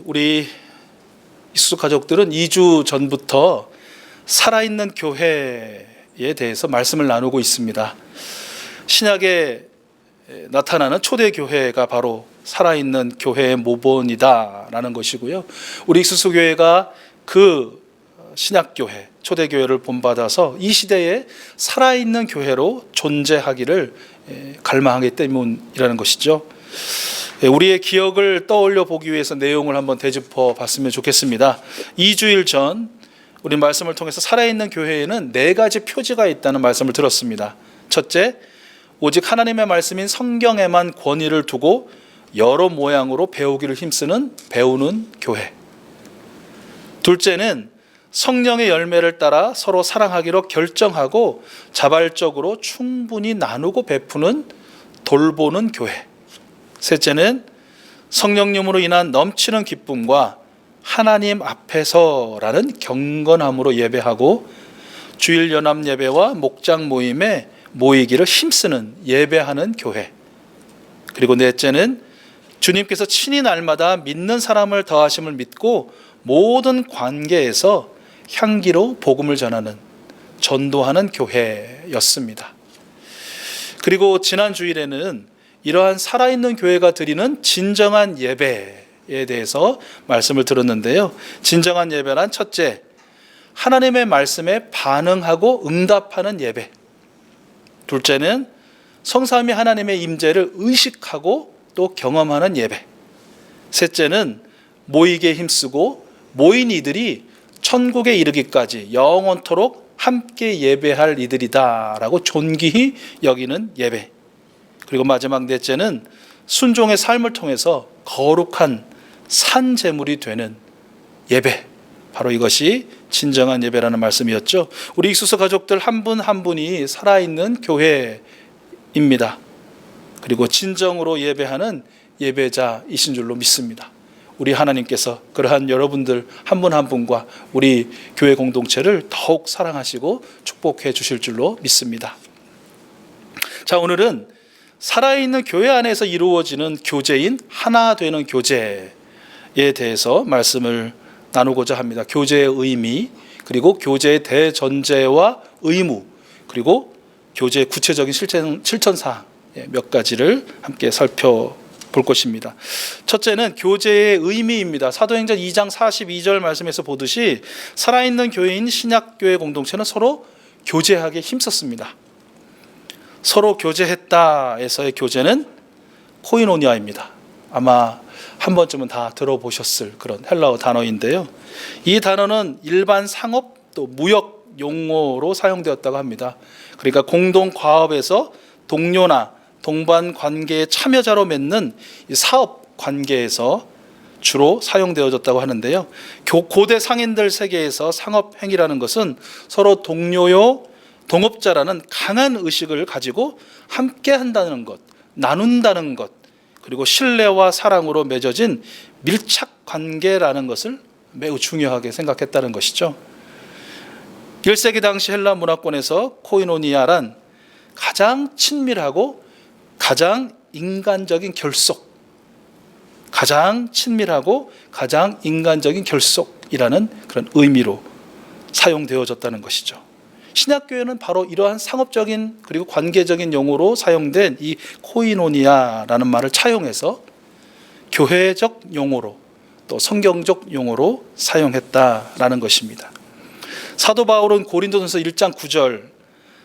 우리 익숙 가족들은 2주 전부터 살아있는 교회에 대해서 말씀을 나누고 있습니다. 신약에 나타나는 초대교회가 바로 살아있는 교회의 모본이다라는 것이고요. 우리 익수수교회가 그 신약교회, 초대교회를 본받아서 이 시대에 살아있는 교회로 존재하기를 갈망하기 때문이라는 것이죠. 우리의 기억을 떠올려 보기 위해서 내용을 한번 되짚어 봤으면 좋겠습니다. 2주일 전 우리 말씀을 통해서 살아있는 교회에는 4가지 표지가 있다는 말씀을 들었습니다. 첫째, 오직 하나님의 말씀인 성경에만 권위를 두고 여러 모양으로 배우기를 힘쓰는 배우는 교회. 둘째는 성령의 열매를 따라 서로 사랑하기로 결정하고 자발적으로 충분히 나누고 베푸는 돌보는 교회. 셋째는 성령님으로 인한 넘치는 기쁨과 하나님 앞에서라는 경건함으로 예배하고 주일 연합 예배와 목장 모임에 모이기를 힘쓰는 예배하는 교회. 그리고 넷째는 주님께서 친히 날마다 믿는 사람을 더하심을 믿고 모든 관계에서 향기로 복음을 전하는 전도하는 교회였습니다. 그리고 지난 주일에는 이러한 살아있는 교회가 드리는 진정한 예배에 대해서 말씀을 들었는데요. 진정한 예배란 첫째, 하나님의 말씀에 반응하고 응답하는 예배. 둘째는 성삼위 하나님의 임재를 의식하고 또 경험하는 예배. 셋째는 모이게 힘쓰고 모인 이들이 천국에 이르기까지 영원토록 함께 예배할 이들이다라고 존귀히 여기는 예배. 그리고 마지막 넷째는 순종의 삶을 통해서 거룩한 산제물이 되는 예배. 바로 이것이 진정한 예배라는 말씀이었죠. 우리 익수수 가족들 한 분 한 분이 살아있는 교회입니다. 그리고 진정으로 예배하는 예배자이신 줄로 믿습니다. 우리 하나님께서 그러한 여러분들 한 분 한 분과 우리 교회 공동체를 더욱 사랑하시고 축복해 주실 줄로 믿습니다. 자, 오늘은 살아있는 교회 안에서 이루어지는 교제인 하나 되는 교제에 대해서 말씀을 나누고자 합니다. 교제의 의미, 그리고 교제의 대전제와 의무, 그리고 교제의 구체적인 실천사항 몇 가지를 함께 살펴볼 것입니다. 첫째는 교제의 의미입니다. 사도행전 2장 42절 말씀에서 보듯이 살아있는 교회인 신약교회 공동체는 서로 교제하기에 힘썼습니다. 서로 교제했다에서의 교제는 코이노니아입니다. 아마 한 번쯤은 다 들어보셨을 그런 헬라어 단어인데요. 이 단어는 일반 상업 또 무역 용어로 사용되었다고 합니다. 그러니까 공동 과업에서 동료나 동반 관계의 참여자로 맺는 사업 관계에서 주로 사용되어졌다고 하는데요. 고대 상인들 세계에서 상업 행위라는 것은 서로 동료요 동업자라는 강한 의식을 가지고 함께 한다는 것, 나눈다는 것, 그리고 신뢰와 사랑으로 맺어진 밀착 관계라는 것을 매우 중요하게 생각했다는 것이죠. 1세기 당시 헬라 문화권에서 코이노니아란 가장 친밀하고 가장 인간적인 결속, 가장 친밀하고 가장 인간적인 결속이라는 그런 의미로 사용되어졌다는 것이죠. 신약교회는 바로 이러한 상업적인 그리고 관계적인 용어로 사용된 이 코이노니아라는 말을 차용해서 교회적 용어로 또 성경적 용어로 사용했다라는 것입니다. 사도 바울은 고린도전서 1장 9절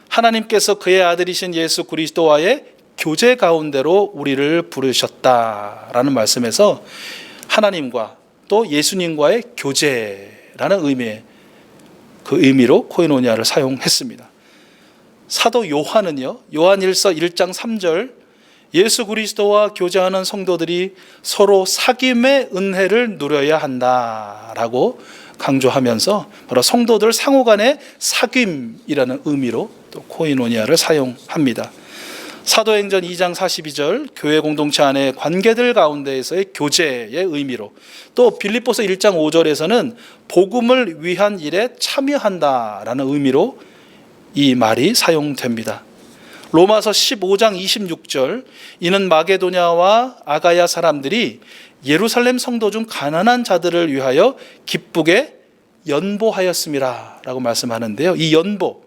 하나님께서 그의 아들이신 예수 그리스도와의 교제 가운데로 우리를 부르셨다라는 말씀에서 하나님과 또 예수님과의 교제라는 의미의 그 의미로 코이노니아를 사용했습니다. 사도 요한은요, 요한일서 1장 3절 예수 그리스도와 교제하는 성도들이 서로 사귐의 은혜를 누려야 한다라고 강조하면서 바로 성도들 상호간의 사귐이라는 의미로 또 코이노니아를 사용합니다. 사도행전 2장 42절 교회 공동체 안의 관계들 가운데에서의 교제의 의미로, 또 빌립보서 1장 5절에서는 복음을 위한 일에 참여한다라는 의미로 이 말이 사용됩니다. 로마서 15장 26절 이는 마게도냐와 아가야 사람들이 예루살렘 성도 중 가난한 자들을 위하여 기쁘게 연보하였음이라 라고 말씀하는데요. 이 연보,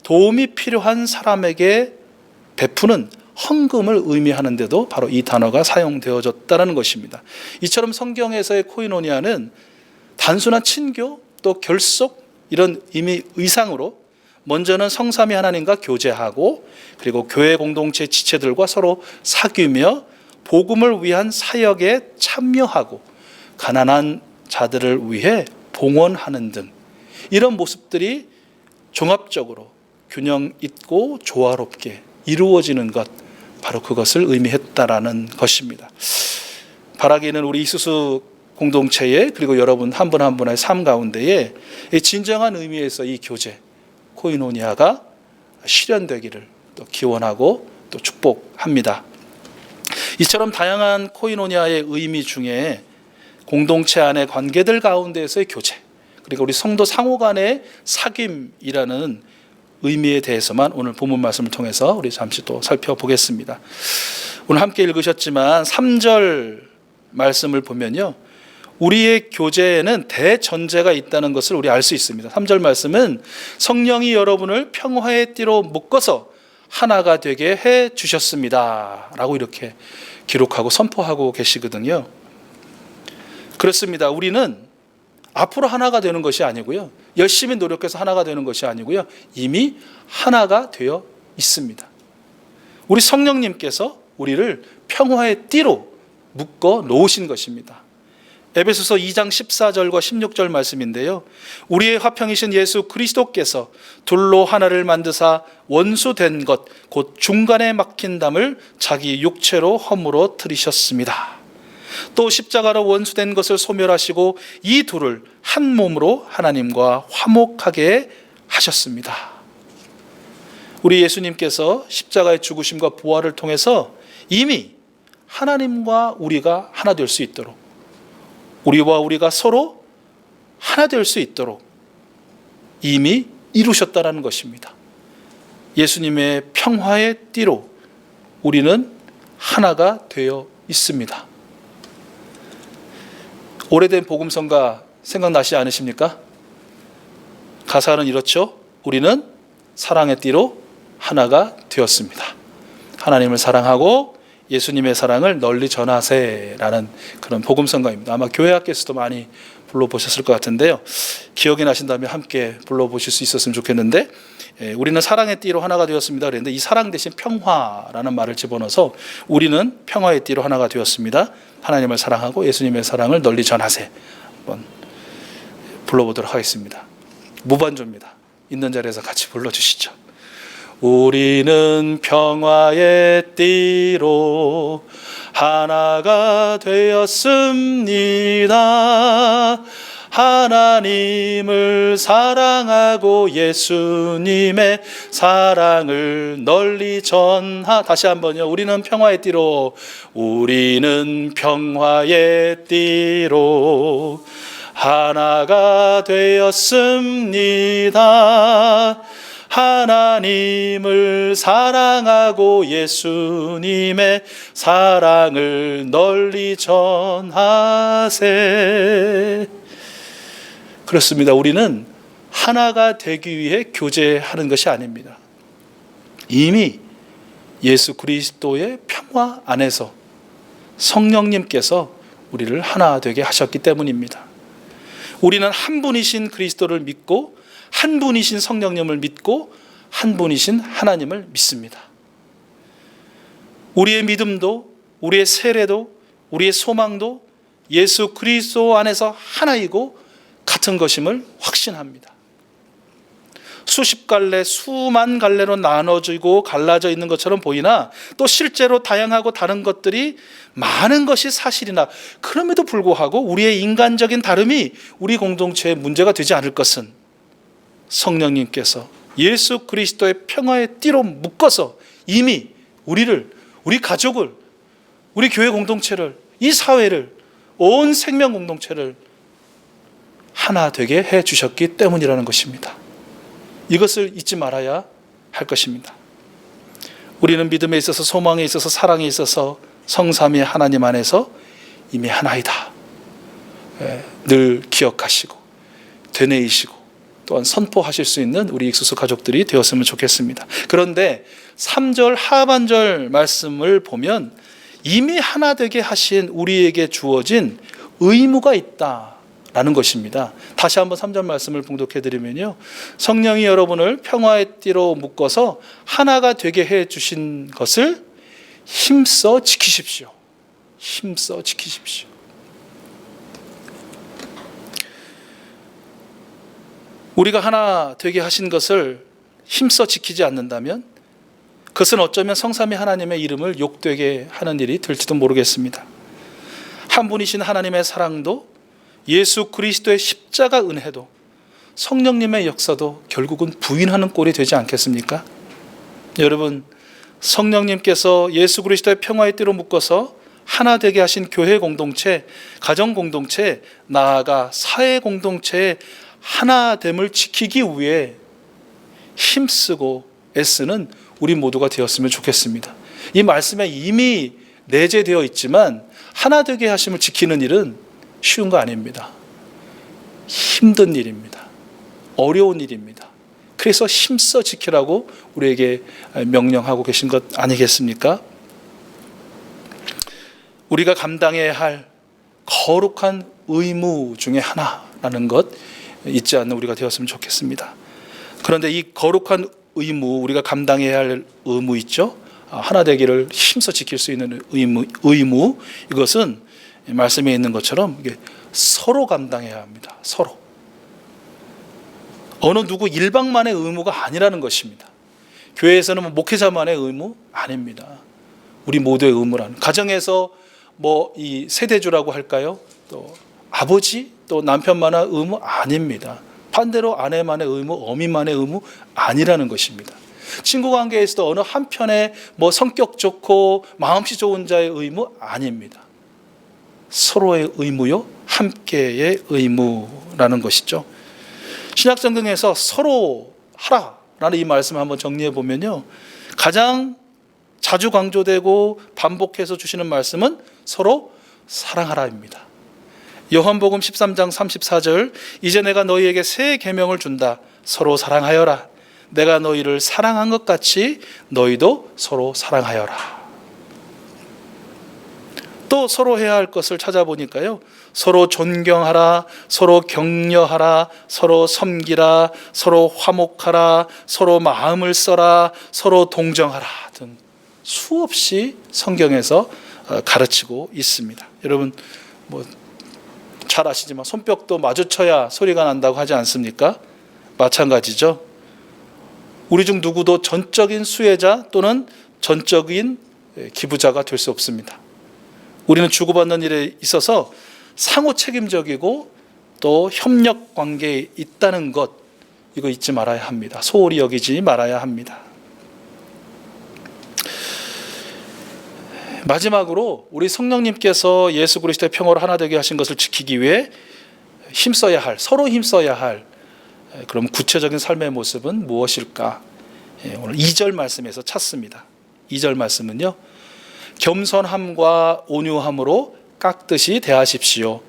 도움이 필요한 사람에게 베푸는 헌금을 의미하는데도 바로 이 단어가 사용되어졌다는 것입니다. 이처럼 성경에서의 코이노니아는 단순한 친교 또 결속 이런 의미 이상으로 먼저는 성삼위 하나님과 교제하고 그리고 교회 공동체 지체들과 서로 사귀며 복음을 위한 사역에 참여하고 가난한 자들을 위해 봉헌하는 등 이런 모습들이 종합적으로 균형 있고 조화롭게 이루어지는 것, 바로 그것을 의미했다라는 것입니다. 바라기는 우리 이수수 공동체에 그리고 여러분 한 분 한 분의 삶 가운데에 진정한 의미에서 이 교제, 코이노니아가 실현되기를 또 기원하고 또 축복합니다. 이처럼 다양한 코이노니아의 의미 중에 공동체 안의 관계들 가운데에서의 교제, 그리고 우리 성도 상호 간의 사귐이라는 의미에 대해서만 오늘 본문 말씀을 통해서 우리 잠시 또 살펴보겠습니다. 오늘 함께 읽으셨지만 3절 말씀을 보면요, 우리의 교제에는 대전제가 있다는 것을 우리 알 수 있습니다. 3절 말씀은 성령이 여러분을 평화의 띠로 묶어서 하나가 되게 해 주셨습니다 라고 이렇게 기록하고 선포하고 계시거든요. 그렇습니다. 우리는 앞으로 하나가 되는 것이 아니고요, 열심히 노력해서 하나가 되는 것이 아니고요, 이미 하나가 되어 있습니다. 우리 성령님께서 우리를 평화의 띠로 묶어 놓으신 것입니다. 에베소서 2장 14절과 16절 말씀인데요, 우리의 화평이신 예수 그리스도께서 둘로 하나를 만드사 원수된 것 곧 중간에 막힌 담을 자기 육체로 허물어 들이셨습니다. 또 십자가로 원수된 것을 소멸하시고 이 둘을 한 몸으로 하나님과 화목하게 하셨습니다. 우리 예수님께서 십자가의 죽으심과 부활을 통해서 이미 하나님과 우리가 하나 될 수 있도록, 우리와 우리가 서로 하나 될 수 있도록 이미 이루셨다는 것입니다. 예수님의 평화의 띠로 우리는 하나가 되어 있습니다. 오래된 복음성가 생각나시 않으십니까? 가사는 이렇죠. 우리는 사랑의 띠로 하나가 되었습니다. 하나님을 사랑하고 예수님의 사랑을 널리 전하세라는 그런 복음성가입니다. 아마 교회 학교에서도 많이 불러보셨을 것 같은데요, 기억이 나신다면 함께 불러보실 수 있었으면 좋겠는데, 우리는 사랑의 띠로 하나가 되었습니다 그랬는데 이 사랑 대신 평화라는 말을 집어넣어서 우리는 평화의 띠로 하나가 되었습니다. 하나님을 사랑하고 예수님의 사랑을 널리 전하세. 한번 불러보도록 하겠습니다. 무반주입니다. 있는 자리에서 같이 불러주시죠. 우리는 평화의 띠로 하나가 되었습니다. 하나님을 사랑하고 예수님의 사랑을 널리 다시 한번요. 우리는 평화의 띠로, 우리는 평화의 띠로 하나가 되었습니다. 하나님을 사랑하고 예수님의 사랑을 널리 전하세. 그렇습니다. 우리는 하나가 되기 위해 교제하는 것이 아닙니다. 이미 예수 그리스도의 평화 안에서 성령님께서 우리를 하나 되게 하셨기 때문입니다. 우리는 한 분이신 그리스도를 믿고 한 분이신 성령님을 믿고 한 분이신 하나님을 믿습니다. 우리의 믿음도 우리의 세례도 우리의 소망도 예수 그리스도 안에서 하나이고 같은 것임을 확신합니다. 수십 갈래 수만 갈래로 나눠지고 갈라져 있는 것처럼 보이나 또 실제로 다양하고 다른 것들이 많은 것이 사실이나, 그럼에도 불구하고 우리의 인간적인 다름이 우리 공동체의 문제가 되지 않을 것은 성령님께서 예수 그리스도의 평화의 띠로 묶어서 이미 우리를, 우리 가족을, 우리 교회 공동체를, 이 사회를, 온 생명 공동체를 하나 되게 해 주셨기 때문이라는 것입니다. 이것을 잊지 말아야 할 것입니다. 우리는 믿음에 있어서, 소망에 있어서, 사랑에 있어서 성삼위 하나님 안에서 이미 하나이다. 늘 기억하시고 되뇌이시고 또한 선포하실 수 있는 우리 익수수 가족들이 되었으면 좋겠습니다. 그런데 3절 하반절 말씀을 보면 이미 하나 되게 하신 우리에게 주어진 의무가 있다라는 것입니다. 다시 한번 3절 말씀을 봉독해 드리면요, 성령이 여러분을 평화의 띠로 묶어서 하나가 되게 해 주신 것을 힘써 지키십시오. 힘써 지키십시오. 우리가 하나 되게 하신 것을 힘써 지키지 않는다면 그것은 어쩌면 성삼위 하나님의 이름을 욕되게 하는 일이 될지도 모르겠습니다. 한 분이신 하나님의 사랑도 예수 그리스도의 십자가 은혜도 성령님의 역사도 결국은 부인하는 꼴이 되지 않겠습니까? 여러분, 성령님께서 예수 그리스도의 평화의 띠로 묶어서 하나 되게 하신 교회 공동체, 가정 공동체, 나아가 사회 공동체의 하나됨을 지키기 위해 힘쓰고 애쓰는 우리 모두가 되었으면 좋겠습니다. 이 말씀에 이미 내재되어 있지만 하나 되게 하심을 지키는 일은 쉬운 거 아닙니다. 힘든 일입니다. 어려운 일입니다. 그래서 힘써 지키라고 우리에게 명령하고 계신 것 아니겠습니까? 우리가 감당해야 할 거룩한 의무 중에 하나라는 것 잊지 않는 우리가 되었으면 좋겠습니다. 그런데 이 거룩한 의무, 우리가 감당해야 할 의무 있죠? 하나 되기를 힘써 지킬 수 있는 의무, 이것은 말씀에 있는 것처럼 이게 서로 감당해야 합니다. 서로. 어느 누구 일방만의 의무가 아니라는 것입니다. 교회에서는 목회자만의 의무 아닙니다. 우리 모두의 의무라는. 가정에서 이 세대주라고 할까요? 또 아버지, 또 남편만의 의무 아닙니다. 반대로 아내만의 의무, 어미만의 의무 아니라는 것입니다. 친구 관계에서도 어느 한편의 성격 좋고 마음씨 좋은 자의 의무 아닙니다. 서로의 의무요, 함께의 의무라는 것이죠. 신약성경에서 서로 하라라는 이 말씀을 한번 정리해 보면요, 가장 자주 강조되고 반복해서 주시는 말씀은 서로 사랑하라입니다. 요한복음 13장 34절, 이제 내가 너희에게 새 계명을 준다. 서로 사랑하여라. 내가 너희를 사랑한 것 같이 너희도 서로 사랑하여라. 또 서로 해야 할 것을 찾아보니까요, 서로 존경하라, 서로 격려하라, 서로 섬기라, 서로 화목하라, 서로 마음을 써라, 서로 동정하라 등 수없이 성경에서 가르치고 있습니다. 여러분 잘 아시지만 손뼉도 마주쳐야 소리가 난다고 하지 않습니까? 마찬가지죠. 우리 중 누구도 전적인 수혜자 또는 전적인 기부자가 될 수 없습니다. 우리는 주고받는 일에 있어서 상호 책임적이고 또 협력 관계에 있다는 것, 이거 잊지 말아야 합니다. 소홀히 여기지 말아야 합니다. 마지막으로 우리 성령님께서 예수 그리스도의 평화로 하나 되게 하신 것을 지키기 위해 힘써야 할, 서로 힘써야 할 그럼 구체적인 삶의 모습은 무엇일까? 오늘 2절 말씀에서 찾습니다. 2절 말씀은요, 겸손함과 온유함으로 깍듯이 대하십시오.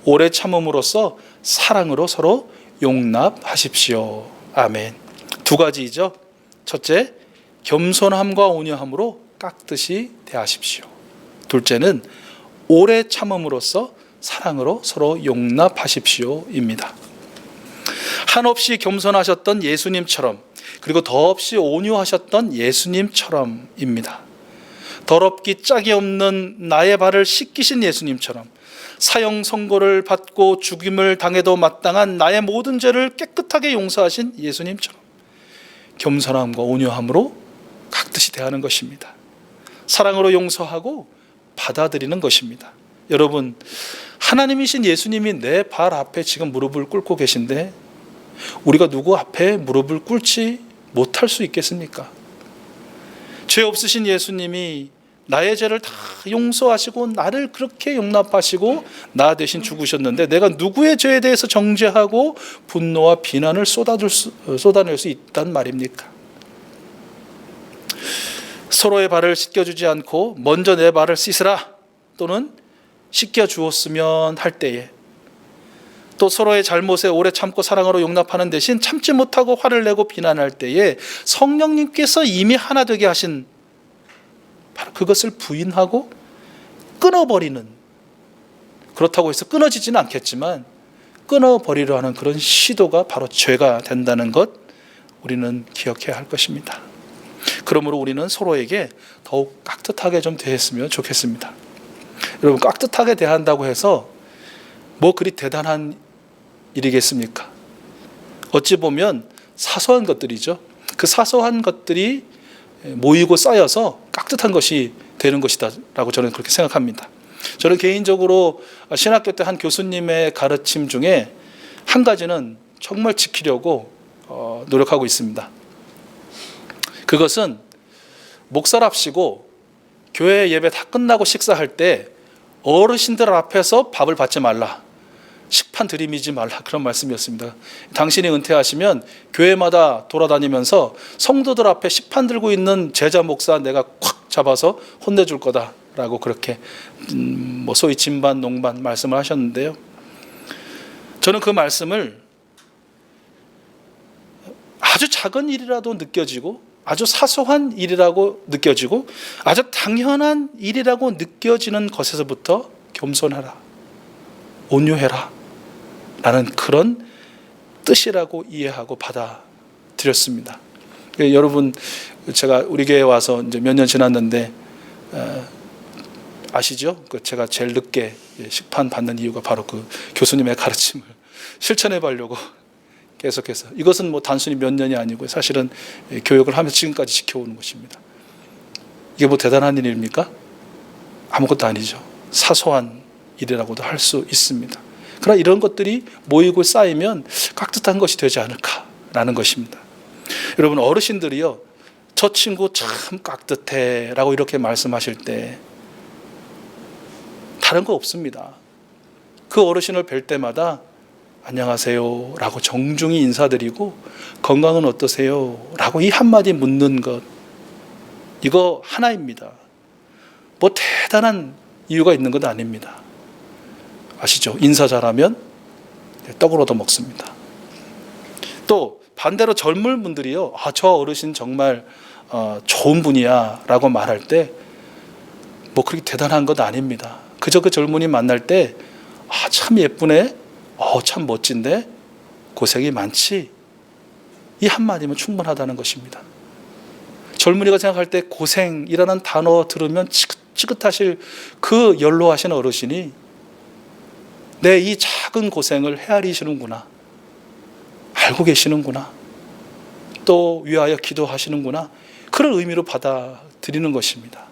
오래 참음으로써 사랑으로 서로 용납하십시오. 아멘. 두 가지이죠. 첫째, 겸손함과 온유함으로 깍듯이 대하십시오. 둘째는 오래 참음으로써 사랑으로 서로 용납하십시오입니다. 한없이 겸손하셨던 예수님처럼, 그리고 더없이 온유하셨던 예수님처럼입니다. 더럽기 짝이 없는 나의 발을 씻기신 예수님처럼, 사형 선고를 받고 죽임을 당해도 마땅한 나의 모든 죄를 깨끗하게 용서하신 예수님처럼 겸손함과 온유함으로 깍듯이 대하는 것입니다. 사랑으로 용서하고 받아들이는 것입니다. 여러분, 하나님이신 예수님이 내 발 앞에 지금 무릎을 꿇고 계신데 우리가 누구 앞에 무릎을 꿇지 못할 수 있겠습니까? 죄 없으신 예수님이 나의 죄를 다 용서하시고 나를 그렇게 용납하시고 나 대신 죽으셨는데 내가 누구의 죄에 대해서 정죄하고 분노와 비난을 쏟아낼 수 있단 말입니까? 서로의 발을 씻겨주지 않고 먼저 내 발을 씻으라, 또는 씻겨 주었으면 할 때에, 또 서로의 잘못에 오래 참고 사랑으로 용납하는 대신 참지 못하고 화를 내고 비난할 때에 성령님께서 이미 하나 되게 하신 바로 그것을 부인하고 끊어버리는, 그렇다고 해서 끊어지지는 않겠지만 끊어버리려 하는 그런 시도가 바로 죄가 된다는 것, 우리는 기억해야 할 것입니다. 그러므로 우리는 서로에게 더욱 깍듯하게 좀 대했으면 좋겠습니다. 여러분, 깍듯하게 대한다고 해서 뭐 그리 대단한 일이겠습니까? 어찌 보면 사소한 것들이죠. 그 사소한 것들이 모이고 쌓여서 깍듯한 것이 되는 것이다 라고 저는 그렇게 생각합니다. 저는 개인적으로 신학교 때 한 교수님의 가르침 중에 한 가지는 정말 지키려고 노력하고 있습니다. 그것은 목사랍시고 교회 예배 다 끝나고 식사할 때 어르신들 앞에서 밥을 받지 말라, 식판 들이미지 말라, 그런 말씀이었습니다. 당신이 은퇴하시면 교회마다 돌아다니면서 성도들 앞에 식판 들고 있는 제자 목사 내가 콱 잡아서 혼내줄 거다라고 그렇게 소위 진반 농반 말씀을 하셨는데요. 저는 그 말씀을 아주 작은 일이라도 느껴지고, 아주 사소한 일이라고 느껴지고, 아주 당연한 일이라고 느껴지는 것에서부터 겸손하라, 온유해라 라는 그런 뜻이라고 이해하고 받아들였습니다. 여러분, 제가 우리 교회에 와서 이제 몇 년 지났는데 아시죠? 제가 제일 늦게 식판 받는 이유가 바로 그 교수님의 가르침을 실천해 보려고 계속해서, 이것은 뭐 단순히 몇 년이 아니고 사실은 교육을 하면서 지금까지 지켜오는 것입니다. 이게 뭐 대단한 일입니까? 아무것도 아니죠. 사소한 일이라고도 할 수 있습니다. 그러나 이런 것들이 모이고 쌓이면 깍듯한 것이 되지 않을까라는 것입니다. 여러분, 어르신들이요, 저 친구 참 깍듯해 라고 이렇게 말씀하실 때 다른 거 없습니다. 그 어르신을 뵐 때마다 안녕하세요 라고 정중히 인사드리고 건강은 어떠세요 라고 이 한마디 묻는 것, 이거 하나입니다. 뭐 대단한 이유가 있는 건 아닙니다. 아시죠? 인사 잘하면 떡을 얻어 먹습니다. 또 반대로 젊은 분들이요, 저 어르신 정말 좋은 분이야 라고 말할 때 뭐 그렇게 대단한 것 아닙니다. 그저 그 젊은이 만날 때 참 예쁘네, 참 멋진데 고생이 많지, 이 한마디면 충분하다는 것입니다. 젊은이가 생각할 때 고생이라는 단어 들으면 지긋지긋하실 그 연로하신 어르신이 내 이 작은 고생을 헤아리시는구나, 알고 계시는구나, 또 위하여 기도하시는구나, 그런 의미로 받아들이는 것입니다.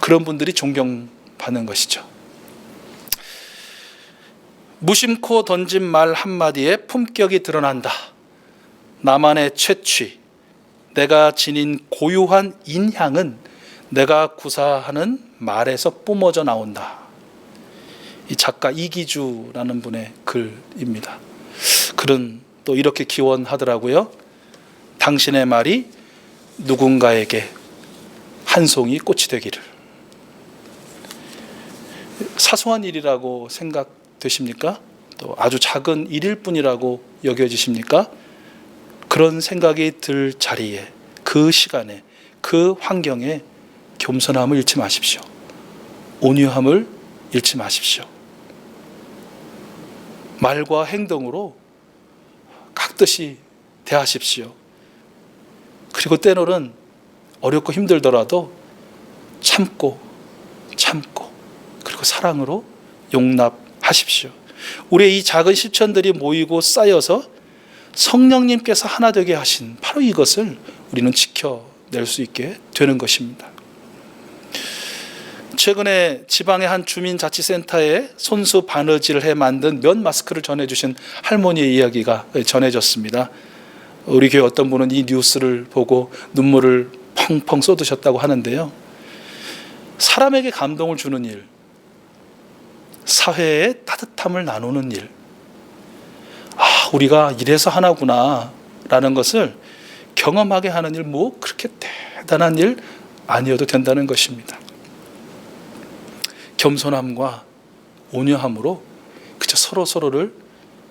그런 분들이 존경받는 것이죠. 무심코 던진 말 한마디에 품격이 드러난다. 나만의 채취, 내가 지닌 고유한 인향은 내가 구사하는 말에서 뿜어져 나온다. 이 작가 이기주라는 분의 글입니다. 글은 또 이렇게 기원하더라고요. 당신의 말이 누군가에게 한 송이 꽃이 되기를. 사소한 일이라고 생각되십니까? 또 아주 작은 일일 뿐이라고 여겨지십니까? 그런 생각이 들 자리에, 그 시간에, 그 환경에 겸손함을 잃지 마십시오. 온유함을 잃지 마십시오. 말과 행동으로 깍듯이 대하십시오. 그리고 때로는 어렵고 힘들더라도 참고 그리고 사랑으로 용납하십시오. 우리의 이 작은 실천들이 모이고 쌓여서 성령님께서 하나 되게 하신 바로 이것을 우리는 지켜낼 수 있게 되는 것입니다. 최근에 지방의 한 주민자치센터에 손수 바느질을 해 만든 면 마스크를 전해주신 할머니의 이야기가 전해졌습니다. 우리 교회 어떤 분은 이 뉴스를 보고 눈물을 펑펑 쏟으셨다고 하는데요. 사람에게 감동을 주는 일, 사회에 따뜻함을 나누는 일, 우리가 이래서 하나구나 라는 것을 경험하게 하는 일, 뭐 그렇게 대단한 일 아니어도 된다는 것입니다. 겸손함과 온유함으로 그저 서로를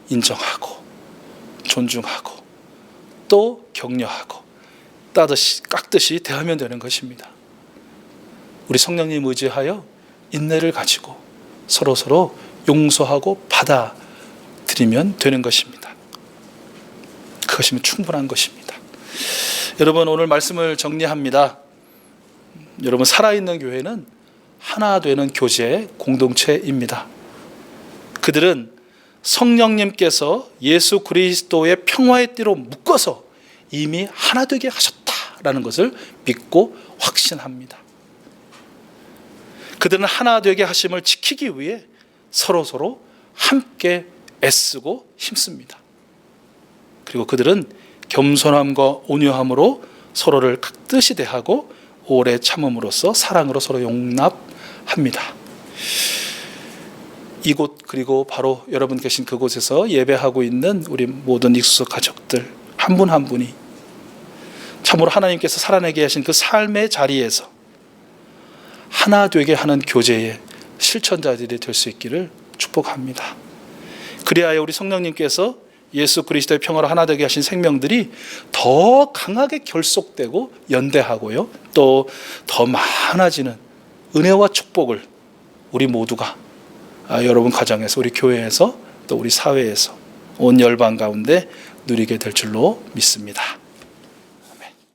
인정하고 존중하고 또 격려하고 깎듯이 대하면 되는 것입니다. 우리 성령님 의지하여 인내를 가지고 서로 용서하고 받아들이면 되는 것입니다. 그것이면 충분한 것입니다. 여러분, 오늘 말씀을 정리합니다. 여러분, 살아있는 교회는 하나 되는 교제 공동체입니다. 그들은 성령님께서 예수 그리스도의 평화의 띠로 묶어서 이미 하나 되게 하셨다라는 것을 믿고 확신합니다. 그들은 하나 되게 하심을 지키기 위해 서로 함께 애쓰고 힘씁니다. 그리고 그들은 겸손함과 온유함으로 서로를 깍듯이 대하고 오래 참음으로써 사랑으로 서로 용납합니다. 이곳, 그리고 바로 여러분 계신 그곳에서 예배하고 있는 우리 모든 익수석 가족들 한 분 한 분이 참으로 하나님께서 살아내게 하신 그 삶의 자리에서 하나 되게 하는 교제의 실천자들이 될 수 있기를 축복합니다. 그리하여 우리 성령님께서 예수 그리스도의 평화로 하나 되게 하신 생명들이 더 강하게 결속되고 연대하고요, 또 더 많아지는 은혜와 축복을 우리 모두가 여러분 가정에서, 우리 교회에서, 또 우리 사회에서 온 열방 가운데 누리게 될 줄로 믿습니다.